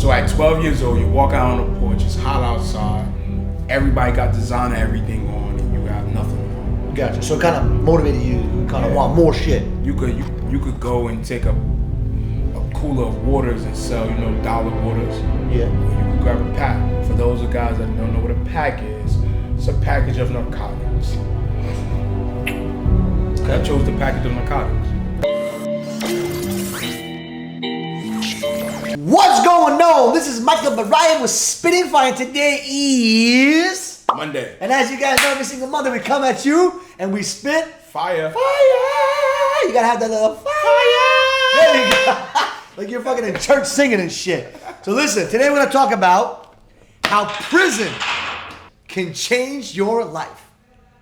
So at 12 years old, you walk out on the porch, it's hot outside, everybody got designer everything on, and you have nothing on. Gotcha. So it kind of motivated you to kind of want more shit. You could go and take a cooler of waters and sell, dollar waters. Yeah. Or you could grab a pack. For those of guys that don't know what a pack is, it's a package of narcotics. I chose the package of narcotics. What's going on? This is Michael Barayev with Spitting Fire. Today is Monday. And as you guys know, every single Monday we come at you and we spit fire. Fire! You gotta have that little fire! There you go. Like you're fucking in church singing and shit. So listen, today we're gonna talk about how prison can change your life.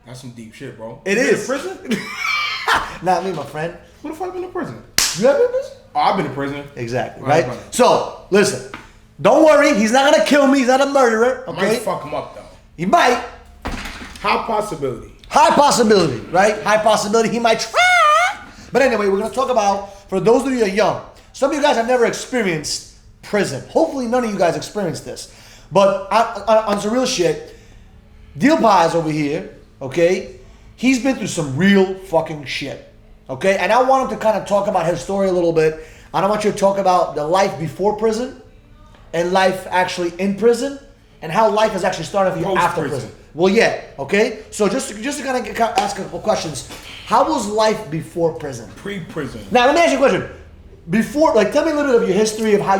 That's some deep shit, bro. It is. You been in prison? Not me, my friend. Who the fuck been in prison? You ever been in prison? Oh, I've been in prison. Exactly, right? So, listen. Don't worry, he's not gonna kill me, he's not a murderer, okay? I might fuck him up, though. He might. High possibility. High possibility, right? High possibility he might try. But anyway, we're gonna talk about, for those of you that are young, some of you guys have never experienced prison. Hopefully none of you guys experienced this. But on some real shit, Deal Pies over here, okay? He's been through some real fucking shit. Okay, and I want him to kind of talk about his story a little bit. I don't want you to talk about the life before prison and life actually in prison and how life has actually started for you after prison. Well, yeah, okay? So just to kind of ask a couple questions. How was life before prison? Pre-prison. Now, let me ask you a question. Before, like, tell me a little bit of your history of how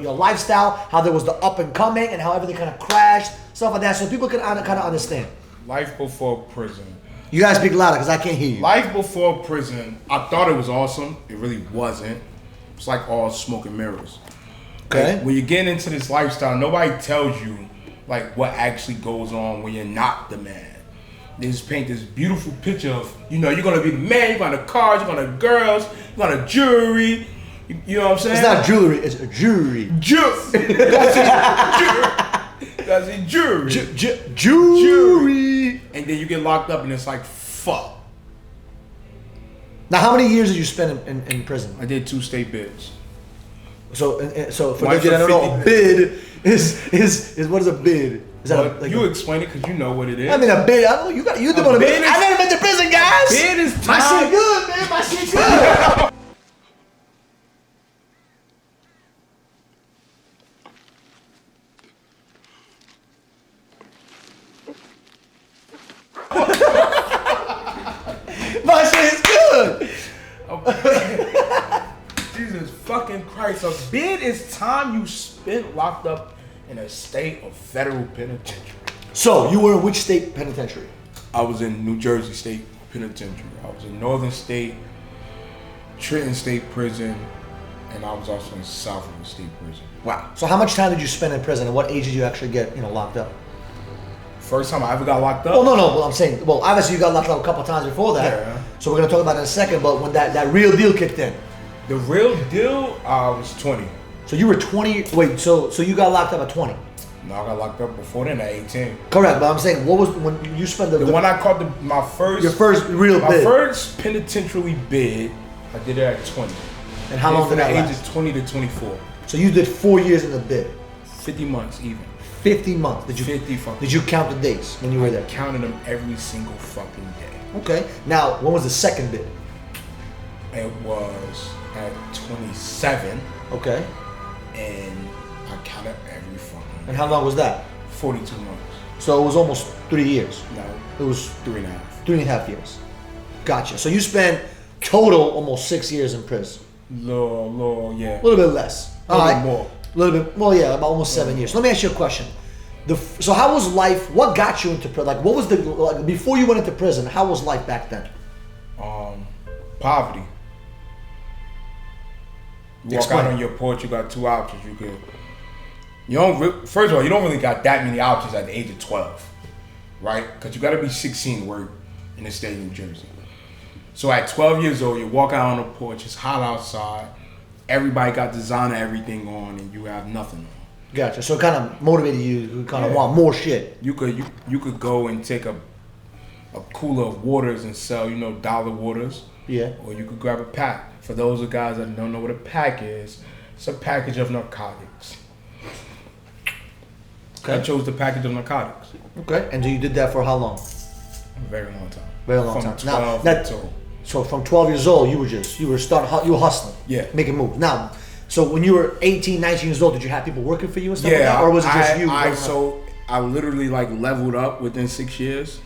your lifestyle, how there was the up and coming and how everything kind of crashed, stuff like that, so people can kind of understand. Life before prison. You guys speak louder because I can't hear you. Life before prison, I thought it was awesome. It really wasn't. It's like all smoke and mirrors. Okay. Like, when you get into this lifestyle, nobody tells you like what actually goes on when you're not the man. They just paint this beautiful picture of, you're gonna be the man, you're gonna have cars, you're gonna have girls, you're gonna have jewelry. You know what I'm saying? It's not jewelry, it's a jewelry. That's a jewelry. Jewelry. And then you get locked up and it's like, fuck. Now, how many years did you spend in prison? I did 2 state bids. So for those that don't know, a bid is what is a bid? Is that you explain it because you know what it is. I mean, a bid. I don't know. You know what a bid. I never been to prison, guys. Bid is time. My shit good, man. My shit good. My shit is good. Jesus fucking Christ. A bid is time you spent locked up in a state of federal penitentiary. So, you were in which state penitentiary? I was in New Jersey State Penitentiary. I was in Northern State, Trenton State Prison, and I was also in Southern State Prison. Wow. So how much time did you spend in prison and what age did you actually get, locked up? First time I ever got locked up? Well, no. Well, I'm saying, obviously you got locked up a couple times before that. Yeah. So we're going to talk about it in a second, but when that real deal kicked in. The real deal, I was 20. So you were 20, so you got locked up at 20? No, I got locked up before then at 18. Correct, but I'm saying, what was, when you spent the one I caught my first... Your first real bid. My first penitentiary bid, I did it at 20. And how long did that last? From the age of 20 to 24. So you did 4 years in the bid? 50 months even. 50 months. Did you count the days when you were there? I counted them every single fucking day. Okay. Now, when was the second bid? It was at 27. Okay. And I counted every fucking day. And how long was that? 42 months. So it was almost 3 years. No. It was 3.5. 3.5 years. Gotcha. So you spent total almost 6 years in prison. Little, yeah. A little bit less. A little bit more. A little bit, well, yeah, about almost 7 years. So let me ask you a question. So how was life, what got you into prison? Like, what was before you went into prison, how was life back then? Poverty. You walk out on your porch, you got 2 options. First of all, you don't really got that many options at the age of 12, right? Because you got to be 16 to work in the state of New Jersey. So at 12 years old, you walk out on the porch, it's hot outside, everybody got designer everything on, and you have nothing on. Gotcha. So it kind of motivated you to kind of want more shit. You could go and take a cooler of waters and sell, dollar waters. Yeah. Or you could grab a pack. For those of guys that don't know what a pack is, it's a package of narcotics. Okay. I chose the package of narcotics. Okay. And you did that for how long? A very long time. Very long From time. 12 Now, to so from 12 years old, you were hustling. Yeah. Making moves. Now, so when you were 18, 19 years old, did you have people working for you and stuff like that? Or was it just you? I literally like leveled up within 6 years.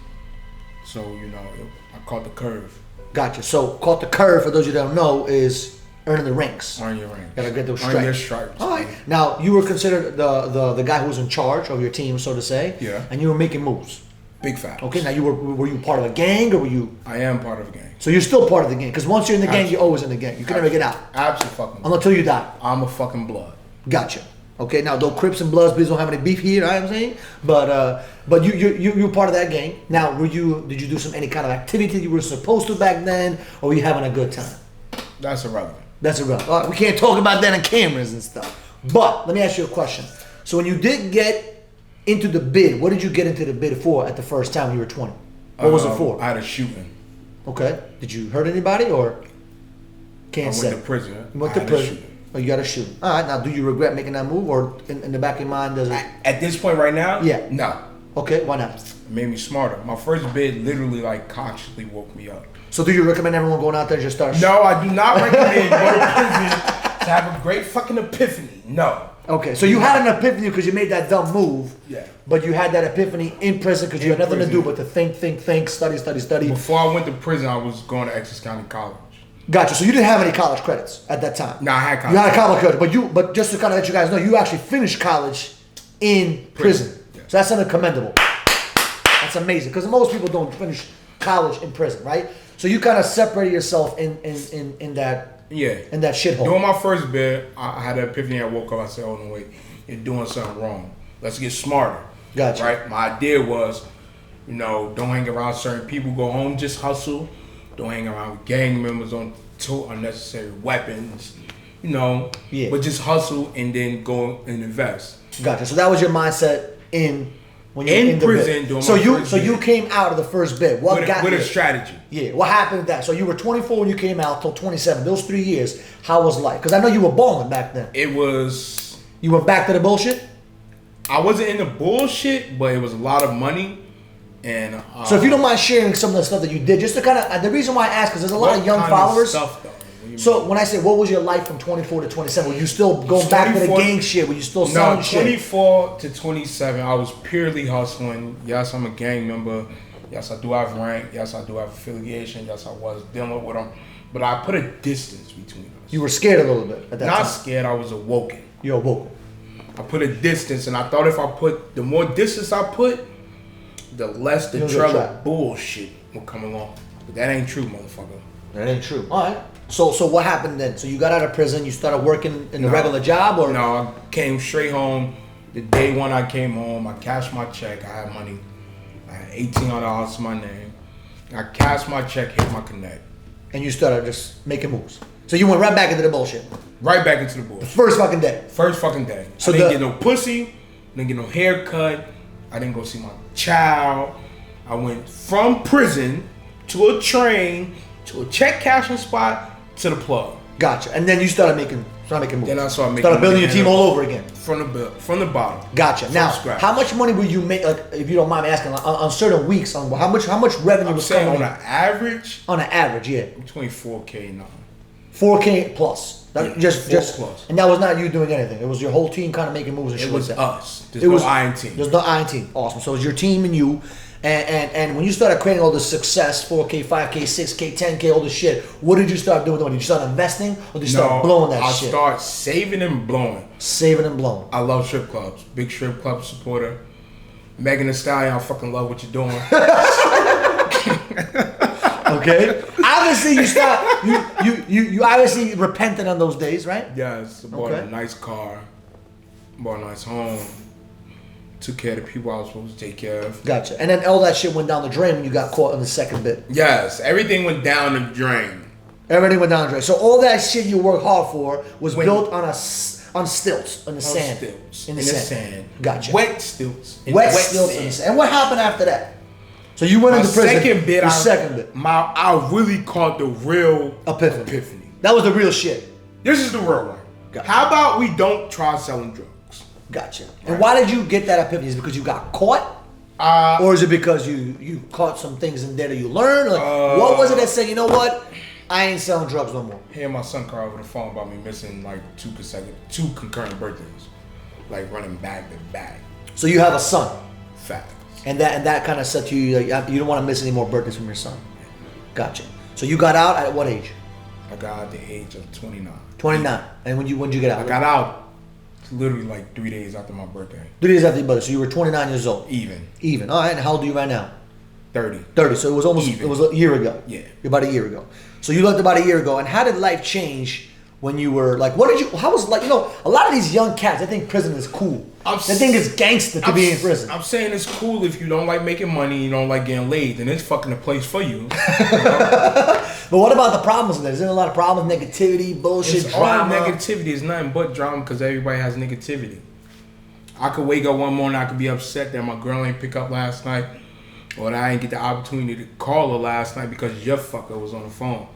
So, I caught the curve. Gotcha. So caught the curve, for those of you that don't know, is earning the ranks. Earn your ranks. Gotta get those Earn stripes. your stripes. All right. Now, you were considered the guy who was in charge of your team, so to say. Yeah. And you were making moves. Big facts. Okay. Now, were you part of a gang, or were you? I am part of a gang. So you're still part of the gang, because once you're in the gang, you're always in the gang. You can never get out. Absolutely. Until you die. I'm a fucking blood. Gotcha. Okay. Now, though Crips and Bloods, please don't have any beef here. You know what I'm saying? But you were part of that gang. Now, did you do any kind of activity you were supposed to back then, or were you having a good time? That's irrelevant. That's irrelevant. All right, we can't talk about that on cameras and stuff. But let me ask you a question. So when you did get into the bid, what did you get into the bid for at the first time when you were 20? What was it for? I had a shooting. Okay. Did you hurt anybody or can't say? I went to prison. You went to prison. Oh, you got to shoot. All right. Now, do you regret making that move, or in the back of your mind does it? At this point right now? Yeah. No. Okay. Why not? It made me smarter. My first bid literally consciously woke me up. So do you recommend everyone going out there and just start? No, I do not recommend you go to prison to have a great fucking epiphany. No. Okay, so you had an epiphany because you made that dumb move. Yeah. But you had that epiphany in prison because you had nothing to do but to think, study. Before I went to prison, I was going to Essex County College. Gotcha. So you didn't have any college credits at that time. No, I had college. You had a college credit, but just to kind of let you guys know, you actually finished college in prison. Yeah. So that's something commendable. That's amazing because most people don't finish college in prison, right? So you kind of separated yourself in that. Yeah. In that shithole. During my first bid, I had an epiphany. I woke up. I said, "Oh no, wait, you're doing something wrong. Let's get smarter." Gotcha. Right. My idea was, don't hang around certain people. Go home, just hustle. Don't hang around with gang members on tote unnecessary weapons. Yeah. But just hustle and then go and invest. Gotcha. So that was your mindset when you were in the prison. Bid. So you came out of the first bid. What with a strategy? Yeah. What happened with that? So you were 24 when you came out till 27. Those 3 years, how was life? Because I know you were balling back then. It was. You went back to the bullshit. I wasn't in the bullshit, but it was a lot of money. And so if you don't mind sharing some of the stuff that you did, just to kind of the reason why I ask, because there's a lot of young followers. Stuff, though? So when I say what was your life from 24 to 27, were you still going back to the gang shit? Were you still selling shit? 24 to 27, I was purely hustling. Yes, I'm a gang member. Yes, I do have rank. Yes, I do have affiliation. Yes, I was dealing with them. But I put a distance between us. You were scared a little bit at that time. Not scared, I was awoken. You're awoken. I put a distance, and I thought if the more distance I put, the less the trail of bullshit will come along. But that ain't true, motherfucker. That ain't true. All right. So what happened then? So you got out of prison, you started working in a regular job, or? No, I came straight home. The day one I came home, I cashed my check. I had money. I had $1,800 to my name. I cashed my check, hit my connect. And you started just making moves. So you went right back into the bullshit. Right back into the bullshit. First fucking day. First fucking day. So I didn't get no pussy. Didn't get no haircut. I didn't go see my child. I went from prison to a train to a check cashing spot to the plug. Gotcha. And then you started making moves. Then I started building your team all over again. From the bottom. Gotcha. Now, scratch. How much money will you make? Like, if you don't mind me asking, on certain weeks, how much revenue was coming? On an average. On an average, yeah. Between 4K and 9. 4K plus. Just plus. And that was not you doing anything. It was your whole team kind of making moves and shit. It was like that. us. There's no I in team. There's no I in team. Awesome. So it was your team and you. And when you started creating all this success, 4K, 5K, 6K, 10K, all this shit, what did you start doing? Did you start investing or did you start blowing that shit? I start saving and blowing. Saving and blowing. I love strip clubs. Big strip club supporter. Megan Thee Stallion, I fucking love what you're doing. Okay. Obviously you obviously repented on those days, right? Yes. I bought a nice car. Bought a nice home. Took care of the people I was supposed to take care of. Gotcha. And then all that shit went down the drain when you got caught in the second bit. Yes. Everything went down the drain. Everything went down the drain. So all that shit you worked hard for was built on stilts in the sand. Stilts. In the sand. Gotcha. Wet stilts. Wet stilts in the sand. And what happened after that? So you went into prison. Second bit. I really caught the real epiphany. That was the real shit. This is the real one. Gotcha. How about we don't try selling drugs? Gotcha. And why did you get that epiphany? Is it because you got caught? Or is it because you caught some things in there that you learned? Like, what was it that said, you know what? I ain't selling drugs no more. Hearing my son cry over the phone about me missing like two concurrent birthdays, like running back to back. So you have a son. Facts. And that kind of said to you, like, you don't want to miss any more birthdays from your son. Gotcha. So you got out at what age? I got out at the age of 29. 29. And when did you get out? I got out literally like 3 days after my birthday. 3 days after your birthday. So you were 29 years old. Even. All right. And how old are you right now? 30. 30. So it was almost Even. It was a year ago. Yeah. About a year ago. So you left about a year ago. And how did life change when you were like? How was like? You know, a lot of these young cats, they think prison is cool. They think it's gangster to be in prison. I'm saying it's cool if you don't like making money, you don't like getting laid, then it's fucking a place for you. But what about the problems with it? Is there a lot of problems, negativity, bullshit, drama? All negativity is nothing but drama because everybody has negativity. I could wake up one morning, I could be upset that my girl ain't pick up last night, or that I ain't get the opportunity to call her last night because your fucker was on the phone.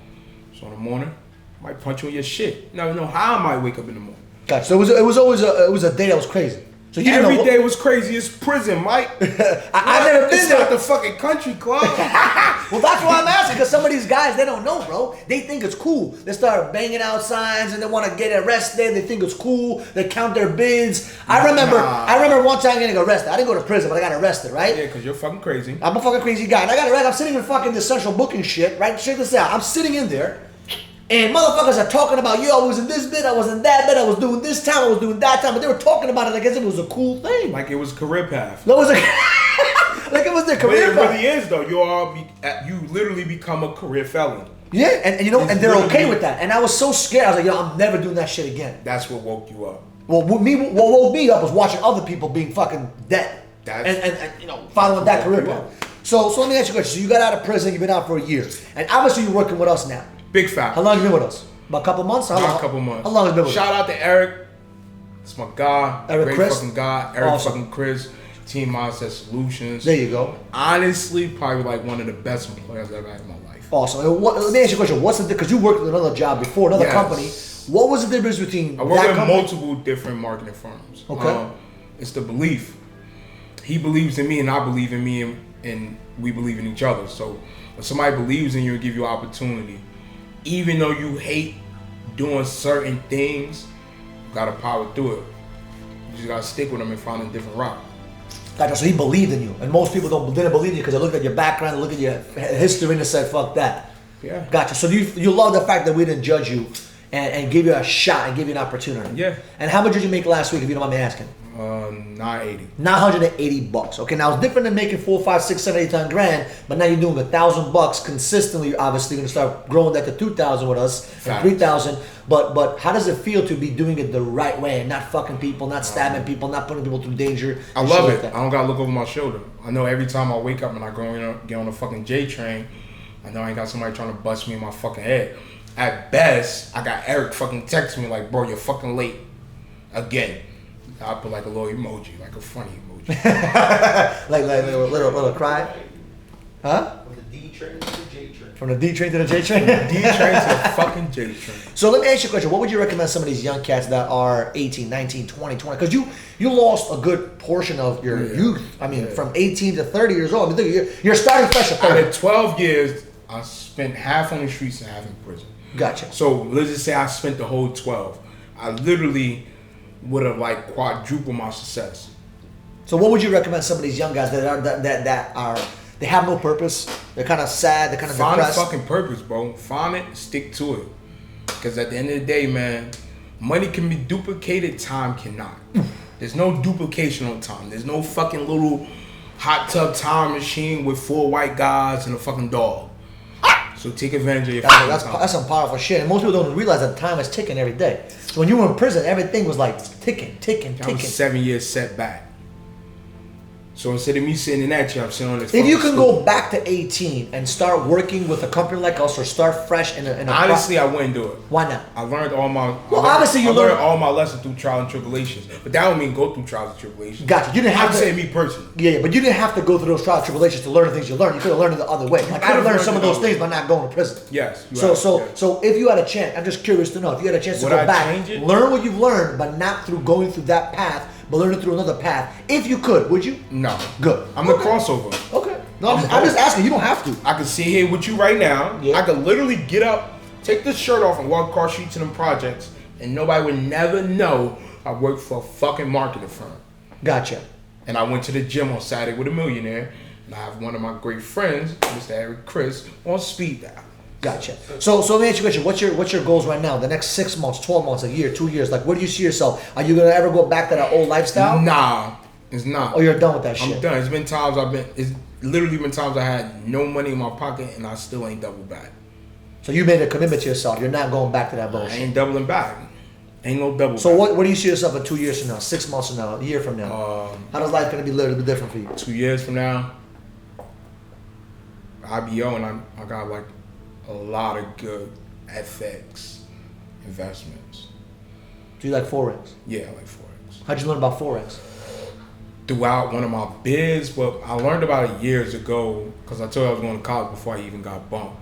So in the morning, I might punch you in your shit. You never know how I might wake up in the morning. Gotcha. So it was always a day that was crazy. So you Every day was crazy. It's prison, Mike. I've never been It's there. not the fucking country club. Well, that's why I'm asking, because some of these guys, they don't know, bro. They think it's cool. They start banging out signs and they want to get arrested. They think it's cool. They count their bids. I remember one time getting arrested. I didn't go to prison, but I got arrested, right? Yeah, because you're fucking crazy. I'm a fucking crazy guy. And I got arrested. I'm sitting in fucking the central booking shit, right? Check this out. I'm sitting in there. And motherfuckers are talking about, yo, I was in this bit, I was in that bit, I was doing this time, I was doing that time. But they were talking about it like as if it was a cool thing. Like it was a career path. No, it was like it was their career But path. it really is, though. You literally become a career felon. Yeah, and you know, and they're okay with that. And I was so scared. I was like, yo, I'm never doing that shit again. That's what woke you up. Well, what woke me up was watching other people being fucking dead. And you know, following that career path. So let me ask you a question. So you got out of prison, you've been out for a year. And obviously you're working with us now. Big fact. How long have you been with us? About a couple months? About a couple months. How long has it been with Shout out to Eric. It's my guy. Eric Great Chris? fucking guy. Eric Awesome. fucking Chris. Team Mindset Solutions. There you go. Honestly, probably like one of the best employers I've ever had in my life. Awesome. And let me ask you a question. What's the because you worked with another job before, another company. What was the difference between I work that with company? multiple different marketing firms. Okay. It's the belief. He believes in me and I believe in me and we believe in each other. So when somebody believes in you and give you opportunity, even though you hate doing certain things, you gotta power through it. You just gotta stick with them and find a different route. Gotcha. So he believed in you, and most people didn't believe in you because they looked at your background, they looked at your history, and they said, "Fuck that." Yeah. Gotcha. So you love the fact that we didn't judge you and give you a shot and give you an opportunity. Yeah. And how much did you make last week, if you don't mind me asking? $980. $980. Okay, now it's different than making 4, 5, 6, 7, 8, 10 grand, but now you're doing $1,000 consistently. You're obviously going to start growing that to 2,000 with us and 3,000. But how does it feel to be doing it the right way and not fucking people, not stabbing people, not putting people through danger? I love it. I don't gotta look over my shoulder. I know every time I wake up and I get on the fucking J train, I know I ain't got somebody trying to bust me in my fucking head. At best, I got Eric fucking text me like, bro, you're fucking late again. I put like a little emoji, like a funny emoji. like a little cry? Huh? From the D train to the J train. From the D train to the J train? D train to the fucking J train. So let me ask you a question. What would you recommend some of these young cats that are 18, 19, 20? Because you lost a good portion of your youth. I mean, from 18 to 30 years old. I mean, you're starting fresh at 30. Out of 12 years, I spent half on the streets and half in prison. Gotcha. So let's just say I spent the whole 12. I literally would have like quadrupled my success. So what would you recommend some of these young guys that are they have no purpose, they're kind of sad, they're kind of depressed? Find a fucking purpose, bro. Find it, stick to it. Because at the end of the day, man, money can be duplicated, time cannot. There's no duplication on time. There's no fucking little hot tub time machine with 4 white guys and a fucking dog. So take advantage of your fucking time. That's some powerful shit. And most people don't realize that time is ticking every day. So when you were in prison, everything was like ticking. I was 7 years set back. So instead of me sitting in that chair, I'm sitting on this. If you can go back to 18 and start working with a company like us or start fresh in a honestly, I wouldn't do it. Why not? I learned all my obviously learned all my lessons through trials and tribulations. But that don't mean go through trials and tribulations. Gotcha. You didn't have I'm to saying me personally. Yeah, but you didn't have to go through those trials and tribulations to learn the things you learned. You could have learned it the other way. Like I learned some of those things by not going to prison. Yes. So if you had a chance, I'm just curious to know if you had a chance to go back, learn what you've learned, but not through going through that path. but learn it through another path. If you could, would you? No. Good. I'm the crossover. Okay. No, I'm just asking. You don't have to. I can sit here with you right now. Yeah. I could literally get up, take this shirt off, and walk across streets to them projects, and nobody would never know I work for a fucking marketing firm. Gotcha. And I went to the gym on Saturday with a millionaire, and I have one of my great friends, Mr. Eric Chris, on speed dial. Gotcha. So let me ask you a question. What's your goals right now? The next 6 months, 12 months, a year, 2 years? Like, where do you see yourself? Are you gonna ever go back to that old lifestyle? Nah, it's not. Or you're done with that shit? I'm done. It's literally been times I had no money in my pocket and I still ain't double back. So you made a commitment to yourself. You're not going back to that I bullshit. ain't doubling back. Ain't no double So back. what do you see yourself in 2 years from now, 6 months from now, a year from now? How does life gonna be a little bit different for you? 2 years from now, IBO, and I got like a lot of good FX investments. Do you like Forex? Yeah, I like Forex. How'd you learn about Forex? Throughout one of my bids, but I learned about it years ago because I told you I was going to college before I even got bumped.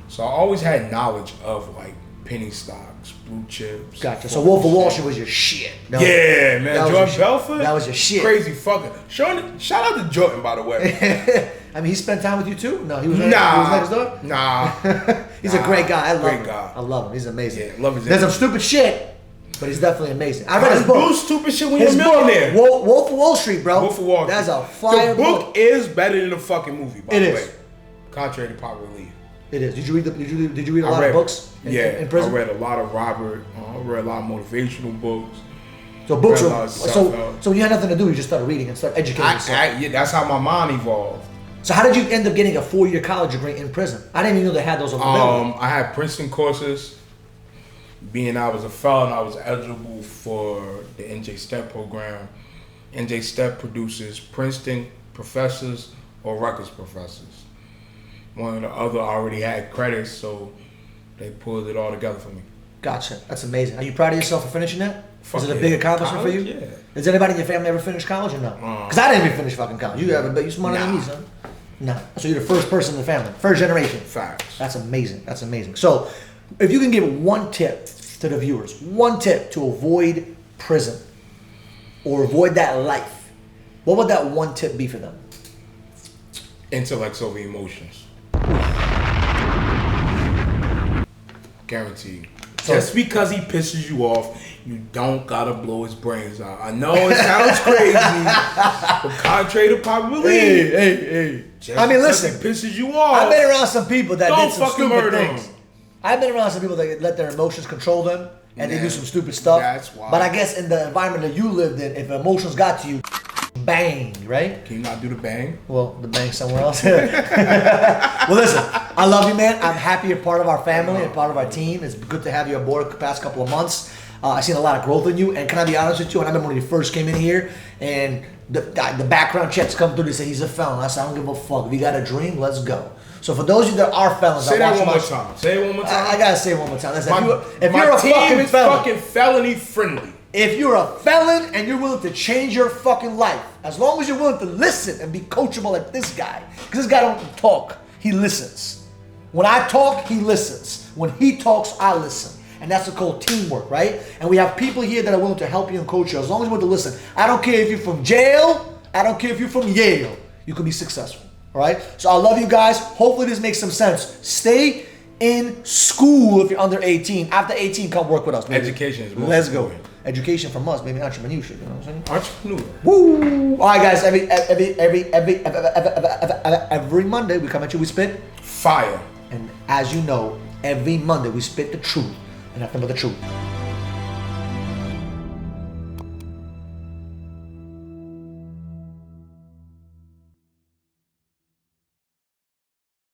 So I always had knowledge of like penny stocks, blue chips. Gotcha. So Wolf of Wall Street was your shit. Yeah, man. Jordan Belfort. That was your shit. Crazy fucker. Shout out to Jordan, by the way. I mean, he spent time with you too? No, he was, Nah. he was next door? Nah. He's a great guy. I love Great him. guy. I love him. He's amazing. Yeah, love his There's some energy. stupid shit, but he's definitely amazing. I read his Do book. stupid shit when you're a His millionaire. book, Wolf of Wall Street, bro. Wolf of Wall Street. That's a fire The book is better than the fucking movie, by It the is. way. Contrary to popular belief. It is. Did you read a lot of books in prison? I read a lot of Robert. I read a lot of motivational books. So books read a were lot of self-help. so when you had nothing to do, you just started reading and started educating yourself. Yeah, that's how my mind evolved. So how did you end up getting a 4-year college degree in prison? I didn't even know they had those over there. I had Princeton courses. Being I was a felon, I was eligible for the NJ STEP program. NJ STEP produces Princeton professors or Rutgers professors. One or the other already had credits, so they pulled it all together for me. Gotcha. That's amazing. Are you proud of yourself for finishing that? Fuck Is it a yeah. big accomplishment College? for you? Yeah. Does anybody in your family ever finish college or no? Because I didn't even finish fucking college. You have, but you smarter than me, son. No. So you're the first person in the family, first generation. Facts. That's amazing. That's amazing. So, if you can give one tip to the viewers, one tip to avoid prison or avoid that life, what would that one tip be for them? Intellects over emotions. Guaranteed. So- Just because he pisses you off, you don't gotta blow his brains out. I know it sounds crazy, but contrary to popular belief, hey. just I mean, because listen. he pisses you off. I've been around some people that Don't did some fucking stupid murder things. them. I've been around some people that let their emotions control them and they Yeah, do some stupid stuff. that's why. But I guess in the environment that you lived in, if emotions got to you, bang, right? Can you not do the bang? Well, the bang somewhere else. Well, listen, I love you, man. I'm happy you're part of our family and part of our team. It's good to have you aboard the past couple of months. I've seen a lot of growth in you, and can I be honest with you? And I remember when you first came in here, and the background checks come through. They say he's a felon. I said, I don't give a fuck. If you got a dream, let's go. So for those of you that are felons, Say I that watch one more my- time. Say it one more time. I gotta say it one more time. Listen, My if you're a team fucking is felon, fucking felony friendly. if you're a felon and you're willing to change your fucking life, as long as you're willing to listen and be coachable like this guy, because this guy don't talk, he listens. When I talk, he listens. When he talks, I listen. And that's called teamwork, right? And we have people here that are willing to help you and coach you. As long as you're willing to listen. I don't care if you're from jail. I don't care if you're from Yale. You can be successful, all right? So I love you guys. Hopefully this makes some sense. Stay in school if you're under 18. After 18, come work with us, baby. Education is most Let's go. important. Education from us, baby. Entrepreneurship, you know what I'm saying? Entrepreneur. Woo! All right, guys. Every Monday we come at you. We spit, Fire. and as you know, every Monday we spit the truth and nothing but the truth.